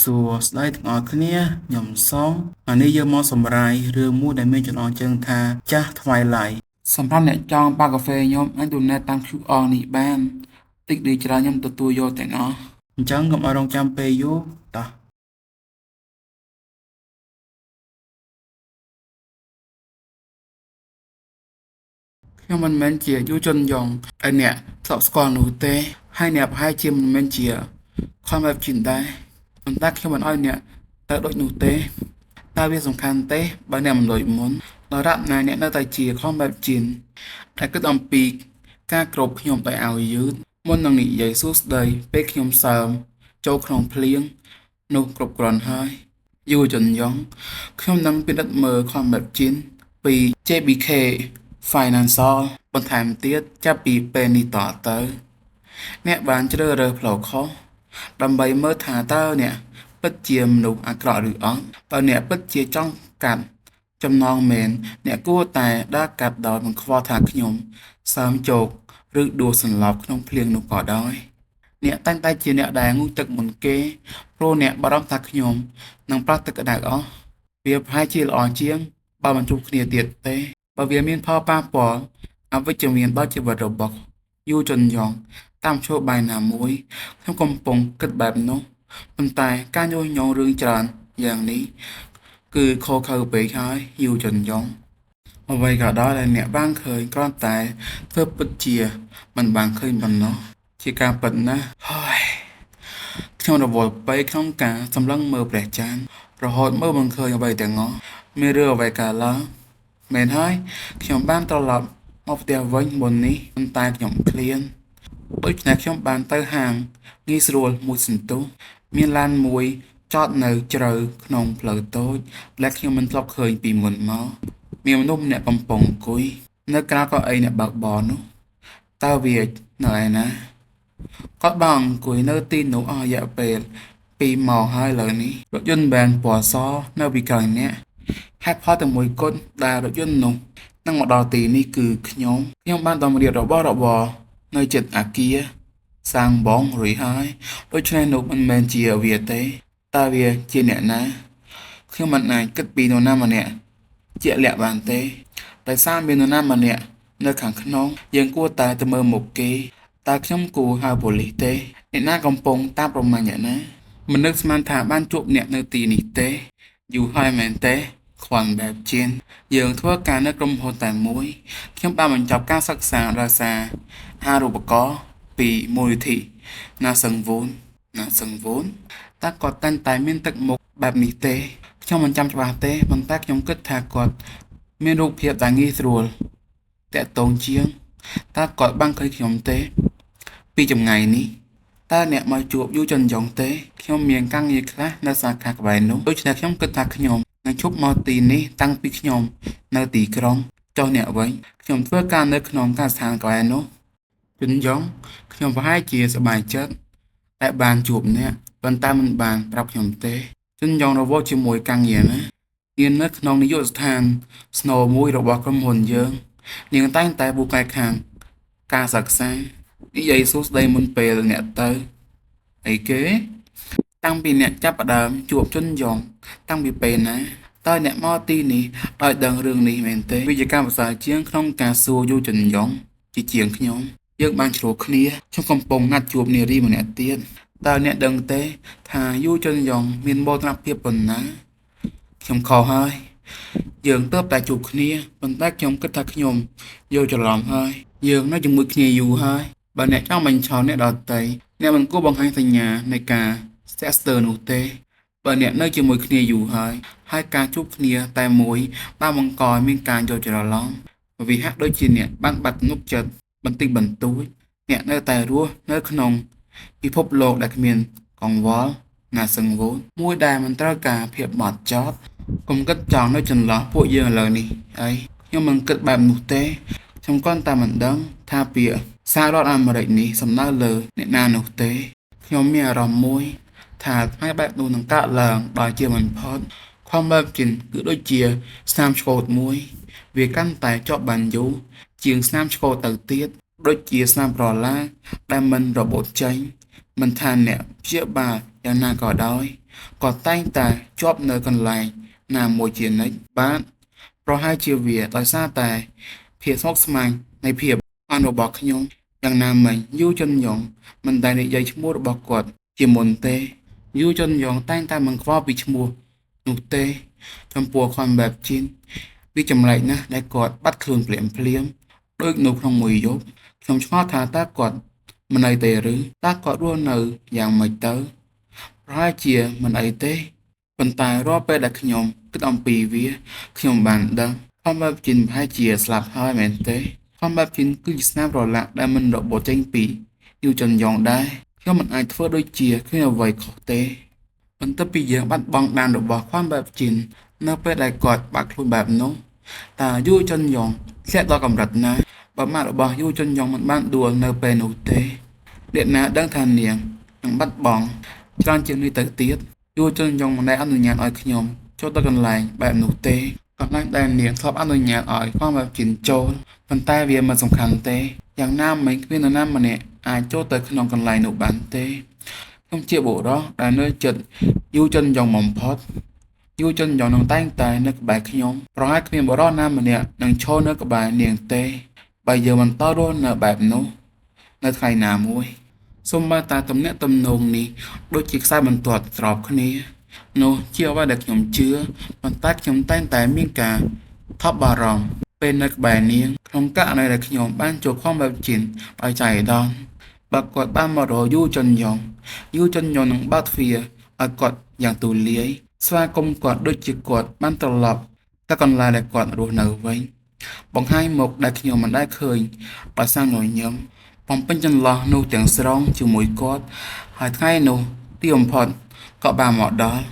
សួស្តីទាំងអស់គ្នាខ្ញុំសូមនេះយកមកសម្រាយរឿងមួយដែលមានចំណងជើងថាចាស់ Twilight សម្រាប់អ្នកចង់បាកាហ្វេខ្ញុំអាចដូណេតតាម QR នេះបានតិចឬច្រើនខ្ញុំទទួលយកទាំងអស់អញ្ចឹងកុំឲ្យរងចាំពេលយូរតោះខ្ញុំមិនមែនជាយុវជនយ៉ងឲ្យអ្នកធ្លាប់ស្គាល់នោះទេហើយអ្នកប្រហែលជាមិនមែនជាខំបែបជីនដែរប៉ុន្តែខ្ញុំមិនឲ្យអ្នកទៅដូចនោះទេតើវាសំខាន់ទេបើអ្នកមិនដូចមុនដរាបណាអ្នកនៅតែជាខំបែបជីនតែគិតអំពីការគ្របខ្ញុំទៅឲ្យយឺតមុននឹងនិយាយសួស្តីពេលខ្ញុំសើមចូលក្នុងភ្លៀងនោះគ្រប់គ្រាន់ហើយយុវជនយ៉ងខ្ញុំនឹងពិនិត្យមើលខំបែបជីនពី JBK Financial បន្ថែមទៀតចាប់ពីពេលនេះតទៅអ្នកបានជ្រើសរើសផ្លូវខុសដើម្បីមើលថាតើអ្នកពិតជាមនុស្សអាក្រក់ឬអត់បើអ្នកពិតជាចង់កាត់ចំណងមែនអ្នកគួរតែដើរកាត់ដោយមិនខ្វល់ថាខ្ញុំសើមជោគឬដួលសន្លប់ក្នុងភ្លៀងនោះក៏ដោយអ្នកតែងតែជាអ្នកដែលងូតទឹកមុនគេព្រោះអ្នកបារម្ភថាខ្ញុំនឹងប្រោះទឹកក្តៅអស់វាប្រហែលជាល្អជាងបើមិនជួបគ្នាទៀតទេបើវាមានផលប៉ះពាល់អវិជ្ជមានដល់ជីវិតរបស់យុវជនយ៉ងតាមឈ្មោះបាយណាមួយខ្ញុំកំពុងគិតបែបនោះប៉ុន្តែការញុះញង់រឿងច្រើនយ៉ាងនេះគឺខុសខើពេកហើយយុវជនយ៉ងអ្វីក៏ដោយដែលអ្នកបានឃើញគ្រាន់តែធ្វើពិតជាមិនបានឃើញប៉ុណ្ណោះជាការពិតណាស់ហើយខ្ញុំរវល់ពេកក្នុងការសម្លឹងមើលព្រះច័ន្ទរហូតមើលមិនឃើញអ្វីទាំងអស់មានរឿងអ្វីកើតឡើងមែនហើយខ្ញុំបានត្រឡប់មកផ្ទះវិញមុននេះប៉ុន្តែខ្ញុំឃ្លានដូច្នេះខ្ញុំបានទៅហាងងាយស្រួលមួយសន្ទុះមានឡានមួយចតនៅជ្រៅក្នុងផ្លូវតូចដែលខ្ញុំមិនធ្លាប់ឃើញពីមុនមកមានមនុស្សម្នាក់កំពុងអង្គុយនៅក្រៅកៅអីអ្នកបើកបរនោះតើវានៅឯណាគាត់បានអង្គុយនៅទីនោះអស់រយៈពេល2ម៉ោងហើយឥឡូវនេះរថយន្តវ៉ែនពណ៌សនៅពីក្រោយអ្នកហេតុផលតែមួយគត់ដែលរថយន្តនោះនឹងមកដល់ទីនេះគឺខ្ញុំបានតម្រៀបរបស់របរនៅចិត្តអាគារសាងបងរួចហើយដូច្នេះនោះមិនមែនជាវាទេតើវាជាអ្នកណាខ្ញុំមិនអាចគិតពីនរណាម្នាក់ជាក់លាក់បានទេដោយសារមាននរណាម្នាក់នៅខាងក្នុងយើងគួរតែទៅមើលមុខគេតើខ្ញុំគួរហៅប៉ូលីសទេអ្នកណាកំពុងតាមប្រមាញ់អ្នកណាមិននឹកស្មានថាបានជួបអ្នកនៅទីនេះទេយូរហើយមែនទេខ្វាន់បែបជាយើងធ្វើការនៅក្រុមហ៊ុនតែមួយខ្ញុំបានបញ្ចប់ការសិក្សាដោយសារអារូបករណ៍ពីមូលនិធិណាសឹងវូនតើគាត់តែមានទឹកមុខបែបនេះទេខ្ញុំមិនចាំច្បាស់ទេប៉ុន្តែខ្ញុំគិតថាគាត់មានរូបភាពដែលងាយស្រួលតាក់ទងជាងតើគាត់បានឃើញខ្ញុំទេពីចម្ងាយនេះតើអ្នកមកជួបយុវជនយ៉ងទេខ្ញុំមានការងារខ្លះនៅសាខាក្បែរនោះដូច្នេះខ្ញុំគិតថាខ្ញុំនឹងជប់មកទីនេះតាំងពីខ្ញុំនៅទីក្រុងចុះអ្នកវិញខ្ញុំធ្វើការនៅក្នុងការដ្ឋានកន្លែងនោះជុនយ៉ងខ្ញុំប្រហែលជាសប្បាយចិត្តតែបានជួបអ្នកប៉ុន្តែមិនបានប្រាប់ខ្ញុំទេជុនយ៉ងរវល់ជាមួយការងារណានាងនៅក្នុងនាយកស្ថានស្នូមួយរបស់ក្រុមហ៊ុនយើងនាងតែងតែបូកែខាងការសិក្សានិយាយសួស្ដីមុនពេលអ្នកទៅអីគេតាំងពីអ្នកចាប់ផ្ដើមជួបជុនយ៉ងតាំងពីពេលណាតើអ្នកមកទីនេះដោយដឹងរឿងនេះមែនទេវាជាការប្រសើរជាងក្នុងការសួរយុវជនយ៉ងជាជាងខ្ញុំយើងបានឆ្លោះគ្នាខ្ញុំកំពុងណាត់ជួបនារីម្នាក់ទៀតតើអ្នកដឹងទេថាយុវជនយ៉ងមានមោទនភាពប៉ុណ្ណាខ្ញុំខុសហើយយើងទើបតែជួបគ្នាប៉ុន្តែខ្ញុំគិតថាខ្ញុំយល់ច្រឡំហើយយើងនៅជាមួយគ្នាយូរហើយបើអ្នកចង់បញ្ឆោតអ្នកដទៃអ្នកមិនគួរបង្ហាញសញ្ញានៃការស្ទាក់ស្ទើរនោះទេបើអ្នកនៅជាមួយគ្នាយូរហើយការជួបគ្នាតែមួយបានបង្កឲ្យមានការយល់ច្រឡំវាហាក់ដូចជាអ្នកបានបាត់ទំនុកចិត្តបន្តិចបន្តួចអ្នកនៅតែរស់នៅក្នុងពិភពលោកដែលគ្មានកង្វល់ណាសឹងវូនមួយដែលមិនត្រូវការភាពបត់ចោតកុំគិតចង់នៅចន្លោះពួកយើងឥឡូវនេះអីខ្ញុំមិនគិតបែបនោះទេខ្ញុំគ្រាន់តែមិនដឹងថាពាក្យសហរដ្ឋអាមេរិកនេះសំដៅលើអ្នកណានោះទេខ្ញុំមានអារម្មណ៍មួយថាថ្ងៃបែបនោះនឹងកើតឡើងដោយជាមិនផុតខំបែបជិនគឺដូចជាស្នាមឆ្កូតមួយវាកាន់តែជាប់បានយូរជាងស្នាមឆ្កូតទៅទៀតដូចជាស្នាមប្រឡាដែលមិនរបូតចេញមិនថាអ្នកព្យាបាលយ៉ាងណាក៏ដោយ គាត់តែងតែជាប់នៅកន្លែងណាមួយជានិច្ចបាទប្រហែលជាវាដោយសារតែភាពស្មុគស្មាញនៃភាពអន់របស់ខ្ញុំយ៉ាងណាមិញយូជុនយ៉ងមិនដែលនិយាយឈ្មោះរបស់គាត់ជាមុនទេយូជុនយ៉ងតែងតែមិនខ្វល់ពីឈ្មោះនោះទេចំពោះខនបែបជីនវាចម្លែកណាស់ដែលគាត់បាត់ខ្លួនភ្លាមដូចនៅក្នុងមួយយប់ខ្ញុំឆ្ងល់ថាតើគាត់មិនអីទេឬតើគាត់រស់នៅយ៉ាងម៉េចទៅប្រហែលជាមិនអីទេប៉ុន្តែរាល់ពេលដែលខ្ញុំគិតអំពីវាខ្ញុំបានដឹងខំបែបជីនប្រហែលជាស្លាប់ហើយមែនទេខំបែបជីនគឺជាស្នាមប្រឡាក់ដែលមិនរបូតចេញពីយូចុនយ៉ងដែរខ្ញុំមិនអាចធ្វើដូចជាគ្មានអ្វីខុសទេបន្ទាប់ពីយើងបាត់បង់ដានរបស់ខំបែបជីននៅពេលដែលគាត់បាក់ខ្លួនបែបនោះតើយូចុនយ៉ងធ្លាក់ដល់កម្រិតណាបើម៉ាក់របស់យូជុនយ៉ងមិនបានដួលនៅពេលនោះទេអ្នកណាដឹងថានាងនឹងបាត់បង់ច្រើនជាងនេះទៅទៀតយូជុនយ៉ងមិនដែលអនុញ្ញាតឲ្យខ្ញុំចូលទៅកន្លែងបែបនោះទេកន្លែងដែលនាងធ្លាប់អនុញ្ញាតឲ្យความបែបជីនចូលប៉ុន្តែវាមិនសំខាន់ទេយ៉ាងណាមិញគ្មាននរណាម្នាក់អាចចូលទៅក្នុងកន្លែងនោះបានទេខ្ញុំជាបុរសដែលនៅចិត្តយូជុនយ៉ងបំផុតយូជុនយ៉ងនឹងតែងតែនៅក្បែរខ្ញុំប្រហែលគ្មានបុរសណាម្នាក់នឹងឈរនៅក្បែរនាងទេបើយើងបន្តរស់នៅបែបនោះនៅថ្ងៃណាមួយសូម្បីតែទំនាក់ទំនងនេះដូចជាខ្សែបន្ទាត់ស្របគ្នានោះជាអ្វីដែលខ្ញុំជឿប៉ុន្តែខ្ញុំតែងតែមានការថប់បារម្ភពេលនៅក្បែរនាងក្នុងករណីដែលខ្ញុំបានចូលខំបែបជីនឲ្យចៃដន្យបើគាត់បានមករកយូចុនយ៉ងនឹងបើកទ្វារឲ្យគាត់យ៉ាងទូលាយស្វាគមន៍គាត់ដូចជាគាត់បានត្រឡប់ទៅកន្លែងដែលគាត់រស់នៅវិញបង្ហាញមុខដែលខ្ញុំមិនដែលឃើញដោយសារញញឹមបំពេញចន្លោះនោះទាំងស្រុងជាមួយគាត់ហើយថ្ងៃនោះទីបំផុតក៏បានមកដល់